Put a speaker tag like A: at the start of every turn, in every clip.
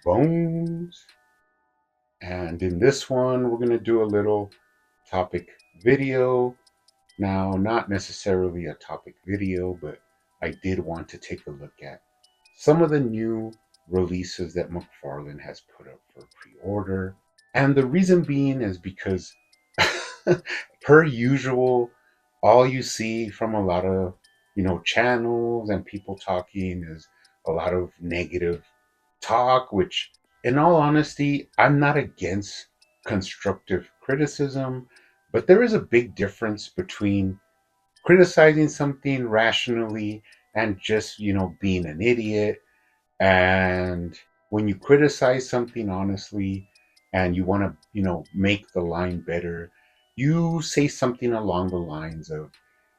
A: Bones. And in this one, we're going to do a little topic video. Now, not necessarily a topic video, but I did want to take a look at some of the new releases that McFarlane has put up for pre-order. And the reason being is because, per usual, all you see from a lot of, channels and people talking is a lot of negative talk, which, in all honesty, I'm not against constructive criticism, but there is a big difference between criticizing something rationally and just, being an idiot. And when you criticize something honestly and you want to, make the line better, you say something along the lines of,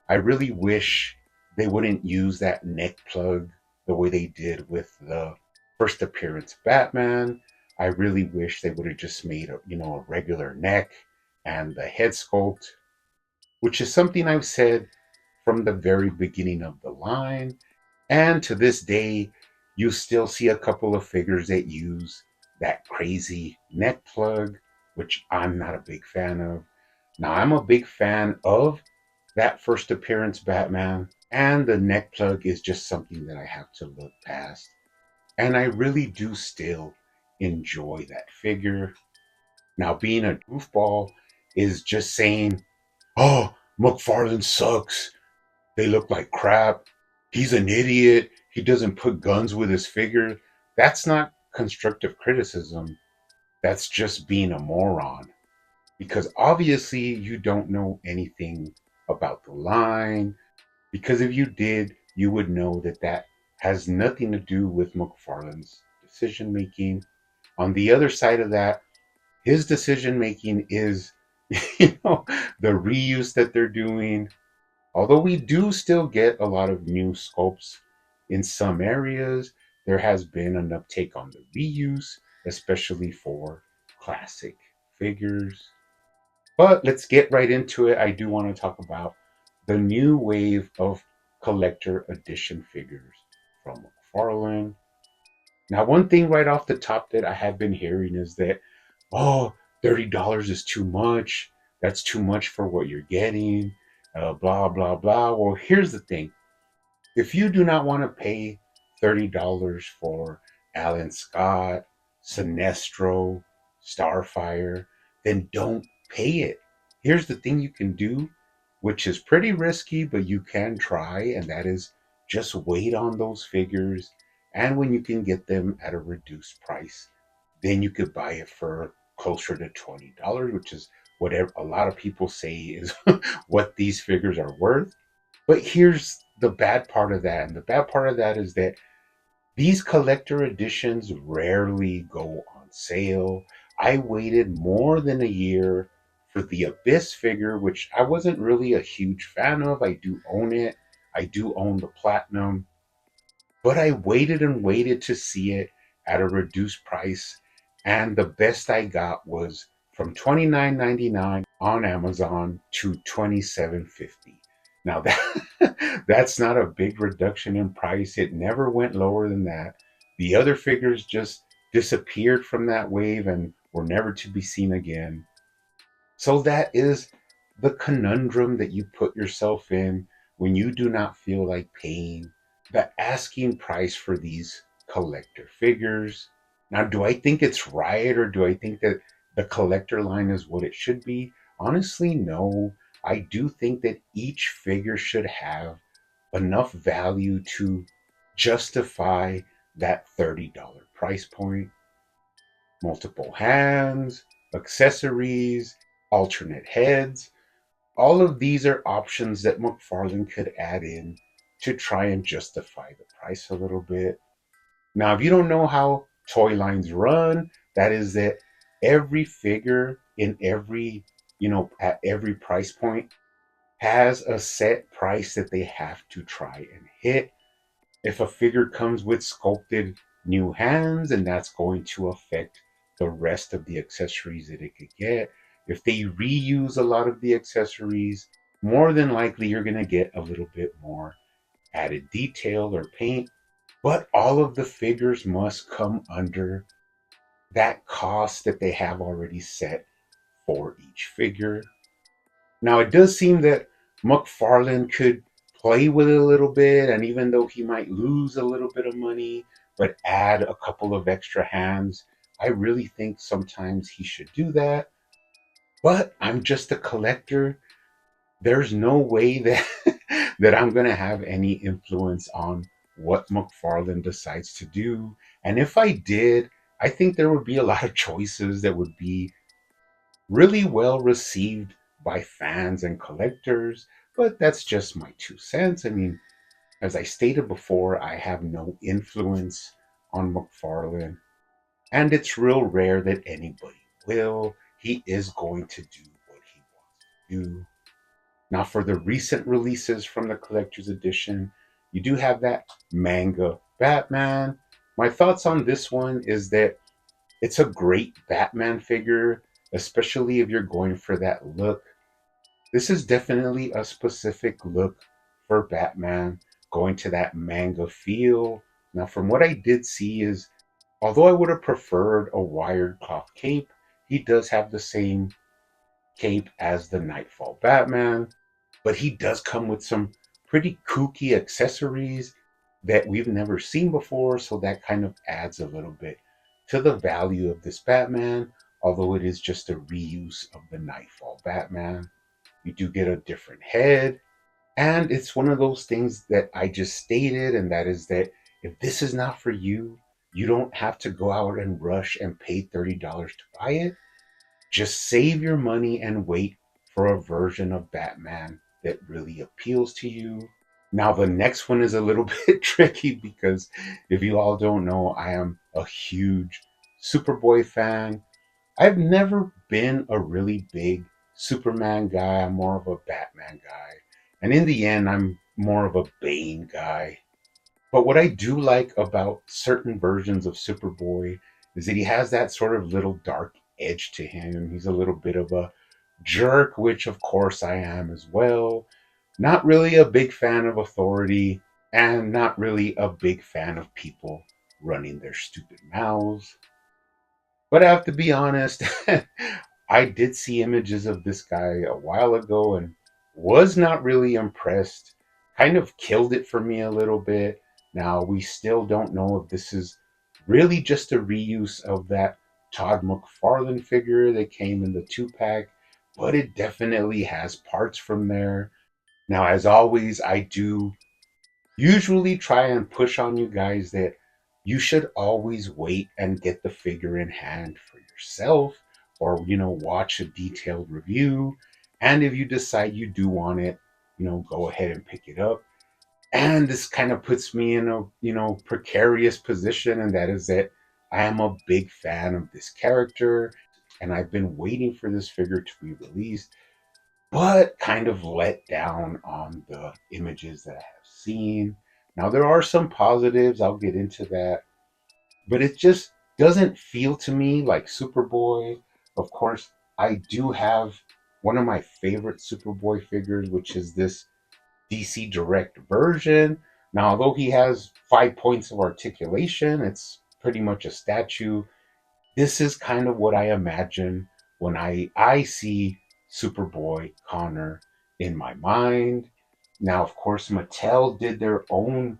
A: I really wish they wouldn't use that neck plug the way they did with the first appearance Batman. I really wish they would have just made a regular neck and the head sculpt, which is something I've said from the very beginning of the line. And to this day, you still see a couple of figures that use that crazy neck plug, which I'm not a big fan of. Now, I'm a big fan of that first appearance Batman, and the neck plug is just something that I have to look past. And I really do still enjoy that figure. Now, being a goofball is just saying, oh, McFarlane sucks. They look like crap. He's an idiot. He doesn't put guns with his figure. That's not constructive criticism. That's just being a moron. Because obviously you don't know anything about the line. Because if you did, you would know that that has nothing to do with McFarlane's decision making. On the other side of that, his decision making is, you know, the reuse that they're doing. Although we do still get a lot of new sculpts in some areas, there has been an uptake on the reuse, especially for classic figures. But let's get right into it. I do want to talk about the new wave of collector edition figures from McFarlane. Now, one thing right off the top that I have been hearing is that, oh, $30 is too much. That's too much for what you're getting. Blah, blah, blah. Well, here's the thing. If you do not want to pay $30 for Alan Scott, Sinestro, Starfire, then don't pay it. Here's the thing you can do, which is pretty risky, but you can try, and that is just wait on those figures. And when you can get them at a reduced price, then you could buy it for closer to $20, which is what a lot of people say is what these figures are worth. But here's the bad part of that. And the bad part of that is that these collector editions rarely go on sale. I waited more than a year for the Abyss figure, which I wasn't really a huge fan of. I do own it, I do own the Platinum, but I waited and waited to see it at a reduced price. And the best I got was from $29.99 on Amazon to $27.50. Now that's not a big reduction in price. It never went lower than that. The other figures just disappeared from that wave and were never to be seen again. So that is the conundrum that you put yourself in when you do not feel like paying the asking price for these collector figures. Now, do I think it's right, or do I think that the collector line is what it should be? Honestly, no. I do think that each figure should have enough value to justify that $30 price point. Multiple hands, accessories, alternate heads. All of these are options that McFarlane could add in to try and justify the price a little bit. Now, if you don't know how toy lines run, that is that every figure in every, at every price point has a set price that they have to try and hit. If a figure comes with sculpted new hands, and that's going to affect the rest of the accessories that it could get. If they reuse a lot of the accessories, more than likely you're going to get a little bit more added detail or paint. But all of the figures must come under that cost that they have already set for each figure. Now, it does seem that McFarlane could play with it a little bit, and even though he might lose a little bit of money, but add a couple of extra hands, I really think sometimes he should do that. But I'm just a collector. There's no way that that I'm going to have any influence on what McFarlane decides to do. And if I did, I think there would be a lot of choices that would be really well received by fans and collectors, but that's just my 2 cents. I mean, as I stated before, I have no influence on McFarlane, and it's real rare that anybody will. He is going to do what he wants to do. Now, for the recent releases from the collector's edition, you do have that manga Batman. My thoughts on this one is that it's a great Batman figure, especially if you're going for that look. This is definitely a specific look for Batman, going to that manga feel. Now, from what I did see is, although I would have preferred a wired cloth cape, he does have the same cape as the Nightfall Batman, but he does come with some pretty kooky accessories that we've never seen before, so that kind of adds a little bit to the value of this Batman, although it is just a reuse of the Nightfall Batman. You do get a different head, and it's one of those things that I just stated, and that is that if this is not for you, you don't have to go out and rush and pay $30 to buy it. Just save your money and wait for a version of Batman that really appeals to you. Now, the next one is a little bit tricky because if you all don't know, I am a huge Superboy fan. I've never been a really big Superman guy. I'm more of a Batman guy. And in the end, I'm more of a Bane guy. But what I do like about certain versions of Superboy is that he has that sort of little dark edge to him. He's a little bit of a jerk, which of course I am as well. Not really a big fan of authority, and not really a big fan of people running their stupid mouths. But I have to be honest, I did see images of this guy a while ago and was not really impressed. Kind of killed it for me a little bit. Now, we still don't know if this is really just a reuse of that Todd McFarlane figure that came in the 2 pack, but it definitely has parts from there. Now, as always, I do usually try and push on you guys that you should always wait and get the figure in hand for yourself, or watch a detailed review, and if you decide you do want it, go ahead and pick it up. And this kind of puts me in a precarious position, and that is that I am a big fan of this character, and I've been waiting for this figure to be released, but kind of let down on the images that I have seen. Now, there are some positives, I'll get into that, but it just doesn't feel to me like Superboy. Of course, I do have one of my favorite Superboy figures, which is this DC Direct version. Now, although he has 5 points of articulation, it's pretty much a statue. This is kind of what I imagine when I see Superboy Connor in my mind. Now, of course, Mattel did their own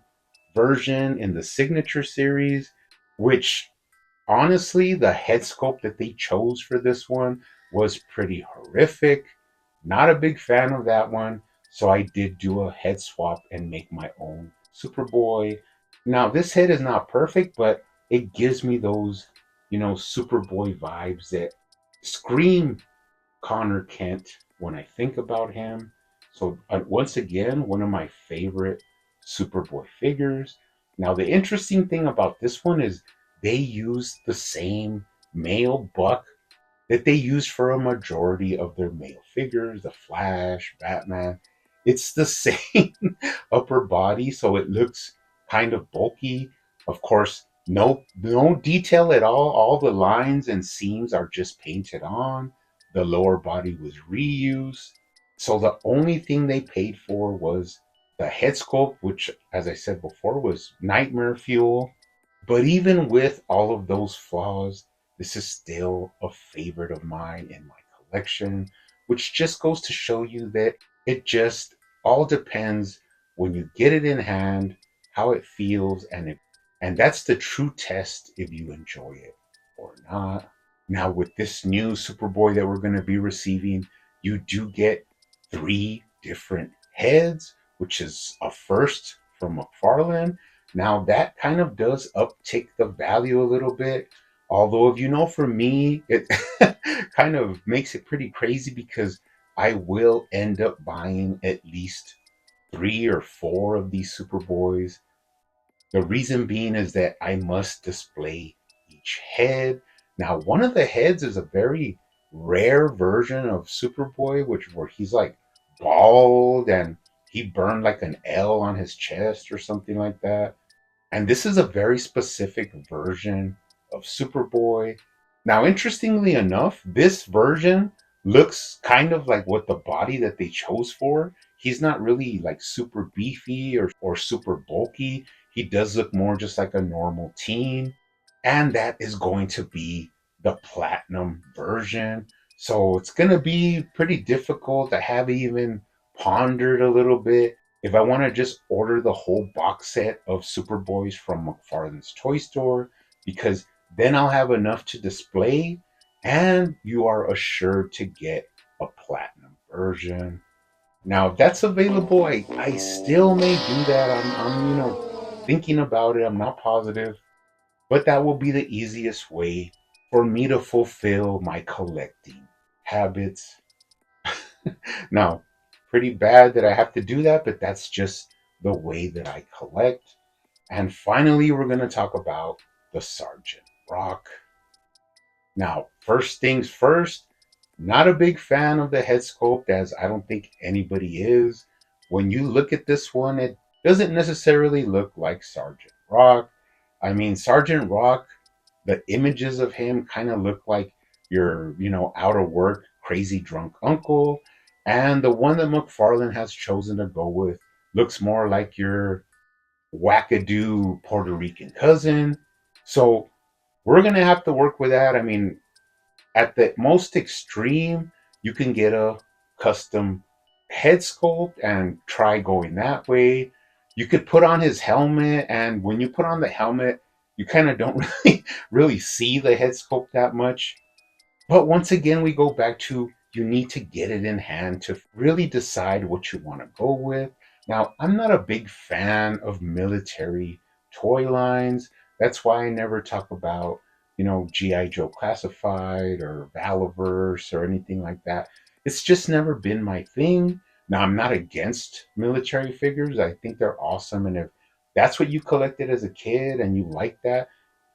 A: version in the Signature series, which honestly, the head sculpt that they chose for this one was pretty horrific. Not a big fan of that one, so I did do a head swap and make my own Superboy. Now, this head is not perfect, but it gives me those, Superboy vibes that scream Connor Kent when I think about him. So, once again, one of my favorite Superboy figures. Now, the interesting thing about this one is they use the same male buck that they use for a majority of their male figures, the Flash, Batman. It's the same upper body, so it looks kind of bulky. Of course, no detail at all. All the lines and seams are just painted on. The lower body was reused. So the only thing they paid for was the head sculpt, which, as I said before, was nightmare fuel. But even with all of those flaws, this is still a favorite of mine in my collection, which just goes to show you that it just all depends when you get it in hand, how it feels, and that's the true test if you enjoy it or not. Now, with this new Superboy that we're going to be receiving, you do get three different heads, which is a first from McFarlane. Now, that kind of does uptick the value a little bit. Although, if you know, for me, it kind of makes it pretty crazy because I will end up buying at least three or four of these Superboys. The reason being is that I must display each head. Now, one of the heads is a very rare version of Superboy, which where he's like bald and he burned like an L on his chest or something like that. And this is a very specific version of Superboy. Now, interestingly enough, this version looks kind of like what the body that they chose for. He's not really like super beefy or super bulky. He does look more just like a normal teen. And that is going to be the platinum version. So it's going to be pretty difficult. I have even pondered a little bit if I want to just order the whole box set of Superboys from McFarlane's Toy Store, because then I'll have enough to display and you are assured to get a platinum version. Now, if that's available, I still may do that. I'm thinking about it. I'm not positive, but that will be the easiest way for me to fulfill my collecting habits. Now, pretty bad that I have to do that, but that's just the way that I collect. And finally, we're going to talk about the Sergeant Rock. Now, first things first, not a big fan of the head sculpt, as I don't think anybody is. When you look at this one, it doesn't necessarily look like Sergeant Rock. I mean, Sergeant Rock, the images of him kind of look like your, out of work, crazy drunk uncle. And the one that McFarlane has chosen to go with looks more like your wackadoo Puerto Rican cousin. So we're going to have to work with that. I mean, at the most extreme, you can get a custom head sculpt and try going that way. You could put on his helmet, and when you put on the helmet, you kind of don't really see the head sculpt that much. But once again, we go back to you need to get it in hand to really decide what you want to go with. Now, I'm not a big fan of military toy lines. That's why I never talk about, G.I. Joe Classified or Valiverse or anything like that. It's just never been my thing. Now, I'm not against military figures. I think they're awesome. And if that's what you collected as a kid and you like that,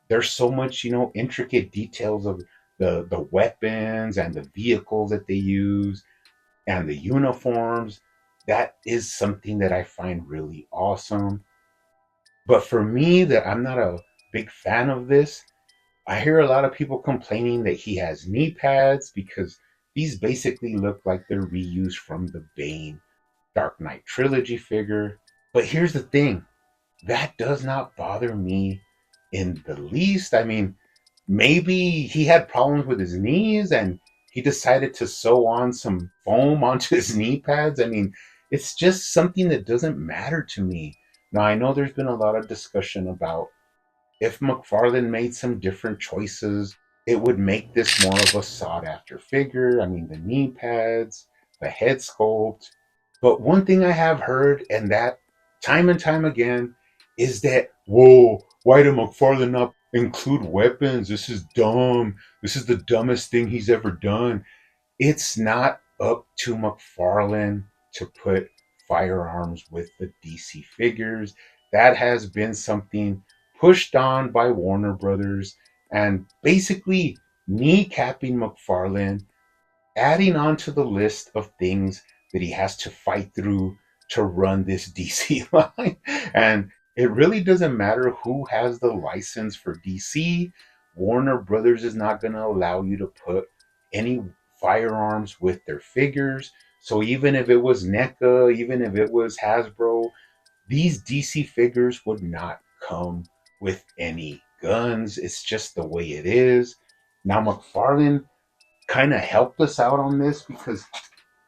A: there's so much, intricate details of the weapons and the vehicles that they use and the uniforms. That is something that I find really awesome. But for me, that I'm not a big fan of this, I hear a lot of people complaining that he has knee pads because these basically look like they're reused from the Bane Dark Knight trilogy figure. But here's the thing, that does not bother me in the least. I mean, maybe he had problems with his knees and he decided to sew on some foam onto his knee pads. I mean, it's just something that doesn't matter to me. Now, I know there's been a lot of discussion about if McFarlane made some different choices, it would make this more of a sought after figure. I mean, the knee pads, the head sculpt. But one thing I have heard, and that time and time again, is that, whoa, why did McFarlane not include weapons? This is dumb. This is the dumbest thing he's ever done. It's not up to McFarlane to put firearms with the DC figures. That has been something pushed on by Warner Brothers and basically kneecapping McFarlane, adding on to the list of things that he has to fight through to run this DC line. And it really doesn't matter who has the license for DC. Warner Brothers is not going to allow you to put any firearms with their figures. So even if it was NECA, even if it was Hasbro, these DC figures would not come with any guns. It's just the way it is. Now, McFarlane kind of helped us out on this because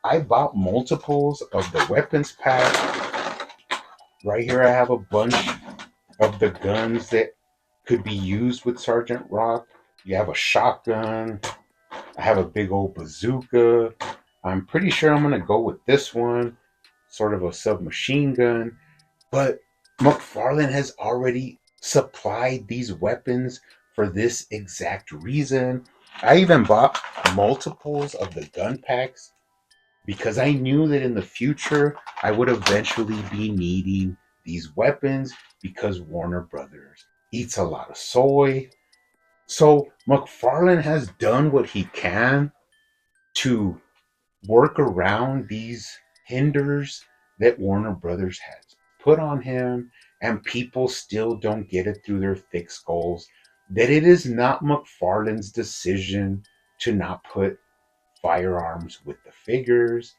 A: I bought multiples of the weapons pack. Right here, I have a bunch of the guns that could be used with Sergeant Rock. You have a shotgun. I have a big old bazooka. I'm pretty sure I'm going to go with this one, sort of a submachine gun. But McFarlane has already supplied these weapons for this exact reason. I even bought multiples of the gun packs because I knew that in the future I would eventually be needing these weapons because Warner Brothers eats a lot of soy. So McFarlane has done what he can to work around these hinders that Warner Brothers has put on him, and people still don't get it through their thick skulls that it is not McFarlane's decision to not put firearms with the figures.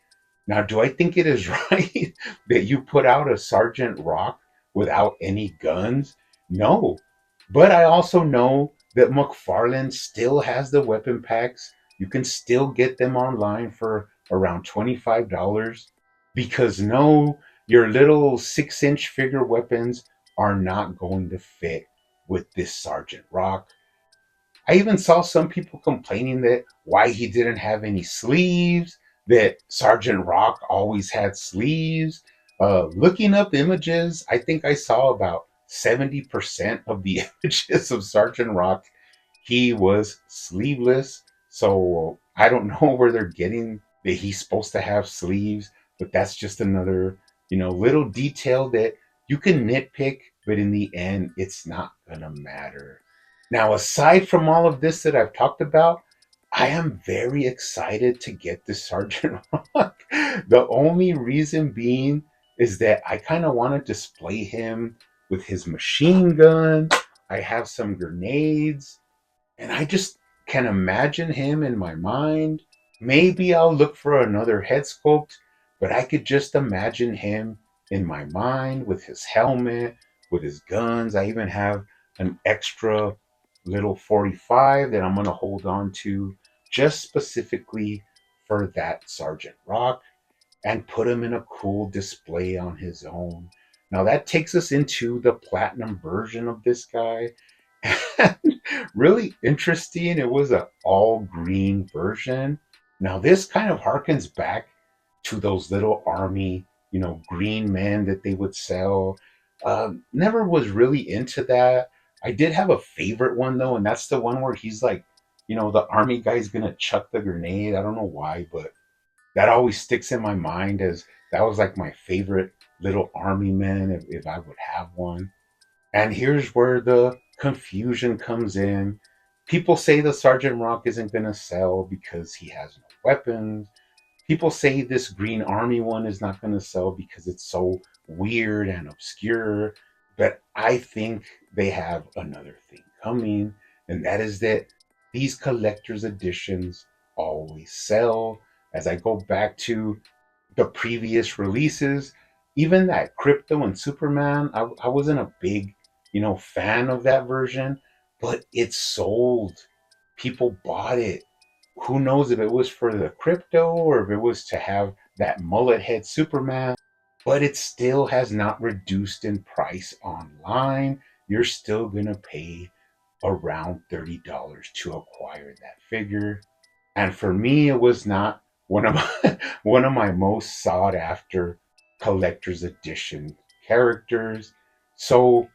A: Now, do I think it is right that you put out a Sergeant Rock without any guns? No. But I also know that McFarlane still has the weapon packs. You can still get them online for around $25 because no, your little 6-inch figure weapons are not going to fit with this Sergeant Rock. I even saw some people complaining that why he didn't have any sleeves, that Sergeant Rock always had sleeves. Looking up images, I think I saw about 70% of the images of Sergeant Rock. He was sleeveless. So I don't know where they're getting that he's supposed to have sleeves, but that's just another, little detail that you can nitpick, but in the end, it's not going to matter. Now, aside from all of this that I've talked about, I am very excited to get this Sergeant Rock. The only reason being is that I kind of want to display him with his machine gun. I have some grenades, and I just can imagine him in my mind. Maybe I'll look for another head sculpt, but I could just imagine him in my mind with his helmet, with his guns. I even have an extra little 45 that I'm going to hold on to just specifically for that Sergeant Rock and put him in a cool display on his own. Now that takes us into the platinum version of this guy. And really interesting, it was an all green version. Now this kind of harkens back to those little army, green men that they would sell. Never was really into that. I did have a favorite one though, and that's the one where he's like, the army guy's gonna chuck the grenade. I don't know why, but that always sticks in my mind as that was like my favorite little army man if I would have one. And here's where the confusion comes in. People say the Sergeant Rock isn't going to sell because he has no weapons. People say this Green Army one is not going to sell because it's so weird and obscure. But I think they have another thing coming, and that is that these collector's editions always sell. As I go back to the previous releases, even that Crypto and Superman, I wasn't a big, fan of that version, but it sold. People bought it. Who knows if it was for the crypto or if it was to have that mullet head Superman, but it still has not reduced in price online. You're still going to pay around $30 to acquire that figure. And for me, it was not one of my, one of my most sought after collector's edition characters. So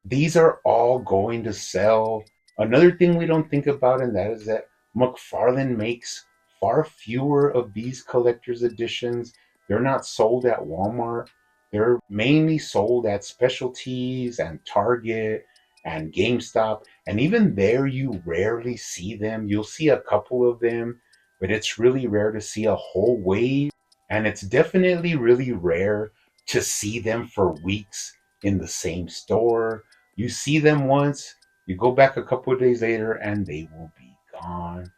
A: these are all going to sell. Another thing we don't think about, and that is that McFarlane makes far fewer of these collector's editions. They're not sold at Walmart. They're mainly sold at specialties and Target and GameStop. And even there, you rarely see them. You'll see a couple of them, but it's really rare to see a whole wave. And it's definitely really rare to see them for weeks in the same store. You see them once, you go back a couple of days later, and they will be gone.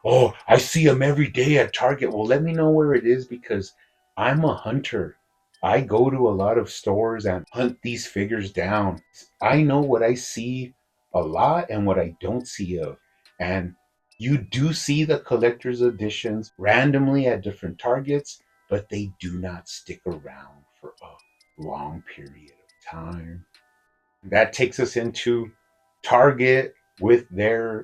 A: Oh, I see them every day at Target. Well, let me know where it is because I'm a hunter. I go to a lot of stores and hunt these figures down. I know what I see a lot and what I don't see of. And you do see the collector's editions randomly at different targets, but they do not stick around for a long period of time. That takes us into Target with their,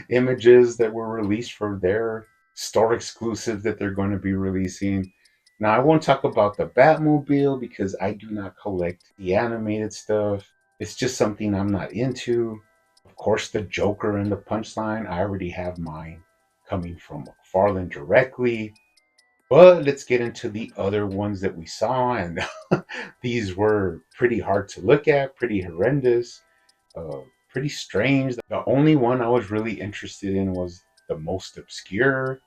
A: images that were released for their store exclusives that they're going to be releasing. Now, I won't talk about the Batmobile because I do not collect the animated stuff. It's just something I'm not into. Of course, the Joker and the Punchline, I already have mine coming from McFarlane directly. But let's get into the other ones that we saw, and these were pretty hard to look at, pretty horrendous, uh, pretty strange. The only one I was really interested in was the most obscure.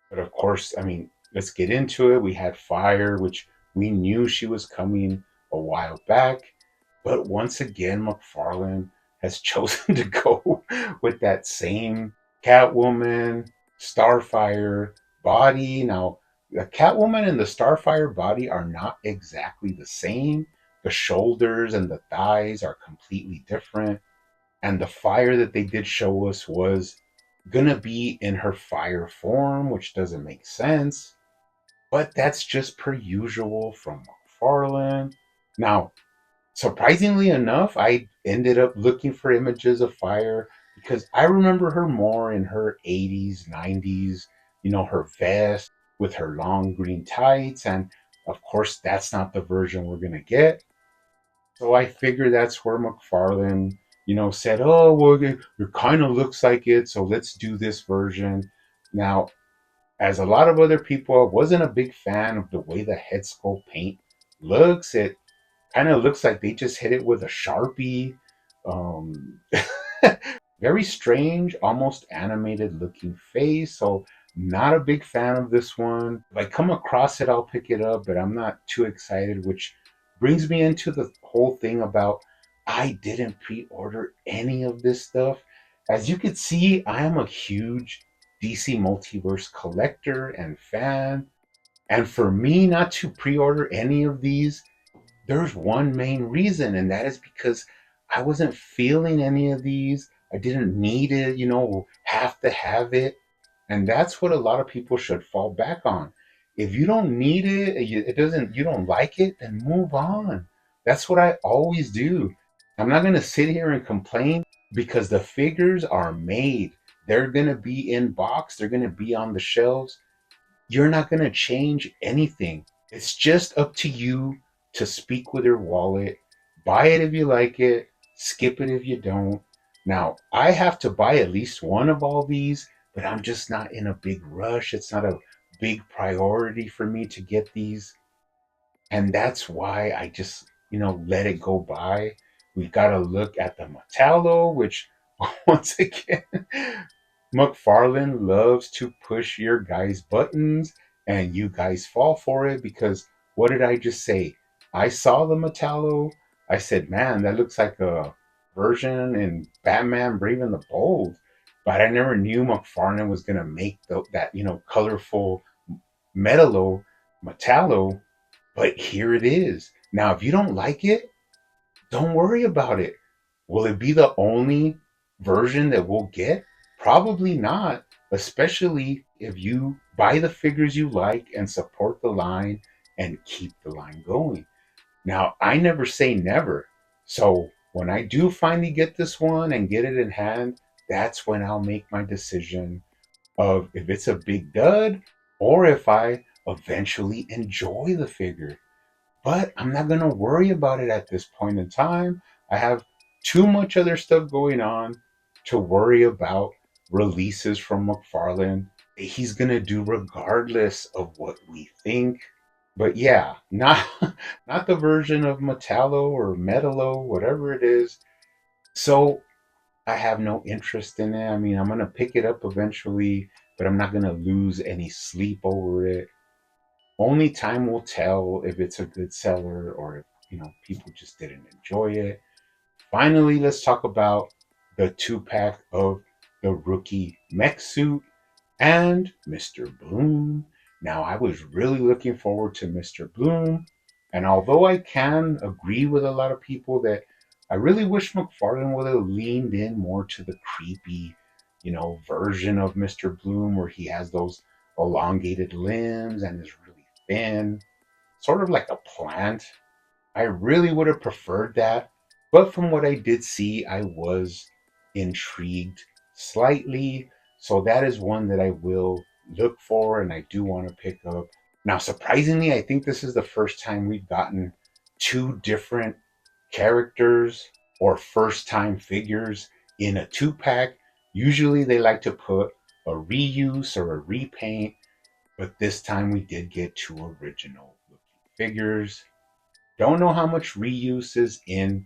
A: But of course, I mean, let's get into it. We had Fire, which we knew she was coming a while back. But once again, McFarlane has chosen to go with that same Catwoman, Starfire body. Now, the Catwoman and the Starfire body are not exactly the same. The shoulders and the thighs are completely different. And the fire that they did show us was gonna be in her fire form, which doesn't make sense. But that's just per usual from McFarlane. Now, surprisingly enough, I ended up looking for images of Fire because I remember her more in her 80s, 90s, her vest with her long green tights. And of course, that's not the version we're going to get. So I figure that's where McFarlane, said, oh, well, it kind of looks like it. So let's do this version. Now, as a lot of other people, I wasn't a big fan of the way the head sculpt paint looks. It kind of looks like they just hit it with a Sharpie. Um, Very strange, almost animated looking face. So, not a big fan of this one. If I come across it, I'll pick it up, but I'm not too excited, which brings me into the whole thing about I didn't pre order any of this stuff. As you can see, I am a huge DC Multiverse collector and fan. And for me not to pre order any of these, there's one main reason, and that is because I wasn't feeling any of these. I didn't need it, have to have it. And that's what a lot of people should fall back on. If you don't need it, you don't like it, then move on. That's what I always do. I'm not going to sit here and complain because the figures are made. They're going to be in box, they're going to be on the shelves. You're not going to change anything. It's just up to you to speak with your wallet. Buy it if you like it, skip it if you don't. Now, I have to buy at least one of all these, but I'm just not in a big rush. It's not a big priority for me to get these. And that's why I just, let it go by. We've got to look at the Metallo, which once again, McFarlane loves to push your guys' buttons and you guys fall for it because what did I just say? I saw the Metallo. I said, man, that looks like a version in Batman Brave and the Bold. But I never knew McFarlane was going to make that, colorful Metallo. But here it is. Now, if you don't like it, don't worry about it. Will it be the only version that we'll get? Probably not, especially if you buy the figures you like and support the line and keep the line going. Now, I never say never. So when I do finally get this one and get it in hand, that's when I'll make my decision of if it's a big dud or if I eventually enjoy the figure. But I'm not going to worry about it at this point in time. I have too much other stuff going on to worry about releases from McFarlane. He's going to do regardless of what we think. But yeah, not not the version of Metallo or Metallo, whatever it is. So I have no interest in it. I mean, I'm going to pick it up eventually, but I'm not going to lose any sleep over it. Only time will tell if it's a good seller or if, people just didn't enjoy it. Finally, let's talk about the 2-pack of the rookie mech suit and Mr. Bloom. Now, I was really looking forward to Mr. Bloom, and although I can agree with a lot of people that I really wish McFarlane would have leaned in more to the creepy, version of Mr. Bloom where he has those elongated limbs and is really thin, sort of like a plant. I really would have preferred that, but from what I did see, I was intrigued slightly. So that is one that I will look for and I do want to pick up. Now, surprisingly, I think this is the first time we've gotten two different characters or first time figures in a two pack. Usually they like to put a reuse or a repaint, but this time we did get two original looking figures. Don't know how much reuse is in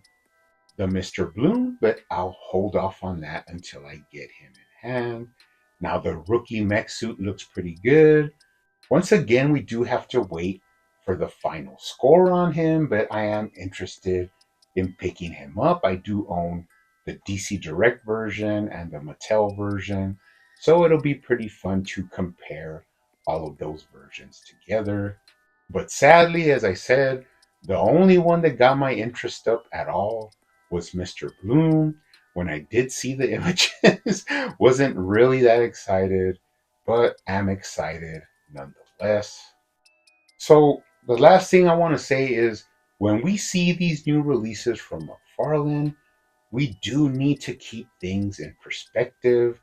A: the Mr. Bloom, but I'll hold off on that until I get him in hand. Now, the rookie mech suit looks pretty good. Once again, we do have to wait for the final score on him, but I am interested in picking him up. I do own the DC Direct version and the Mattel version, so it'll be pretty fun to compare all of those versions together. But sadly, as I said, the only one that got my interest up at all was Mr. Bloom. When I did see the images, wasn't really that excited, but am excited nonetheless. So the last thing I want to say is when we see these new releases from McFarlane, we do need to keep things in perspective.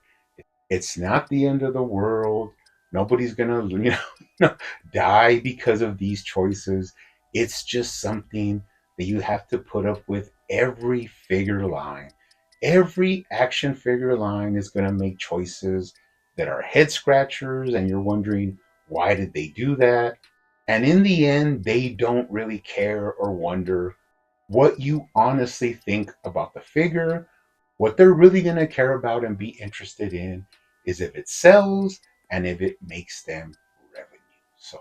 A: It's not the end of the world. Nobody's gonna, die because of these choices. It's just something that you have to put up with every figure line. Every action figure line is gonna make choices that are head scratchers, and you're wondering why did they do that? And in the end, they don't really care or wonder what you honestly think about the figure. What they're really going to care about and be interested in is if it sells and if it makes them revenue. So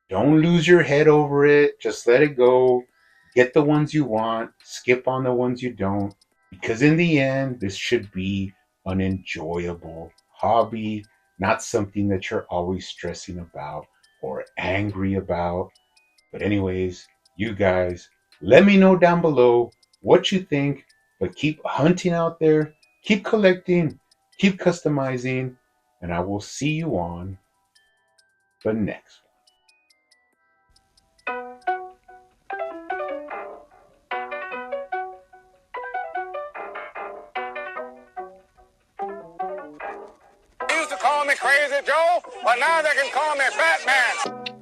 A: don't lose your head over it. Just let it go. Get the ones you want, skip on the ones you don't, because in the end, this should be an enjoyable hobby, not something that you're always stressing about or angry about. But, anyways, you guys, let me know down below what you think. But keep hunting out there, keep collecting, keep customizing, and I will see you on the next one.
B: They used to call me Crazy Joe, but now they can call me Fat Man.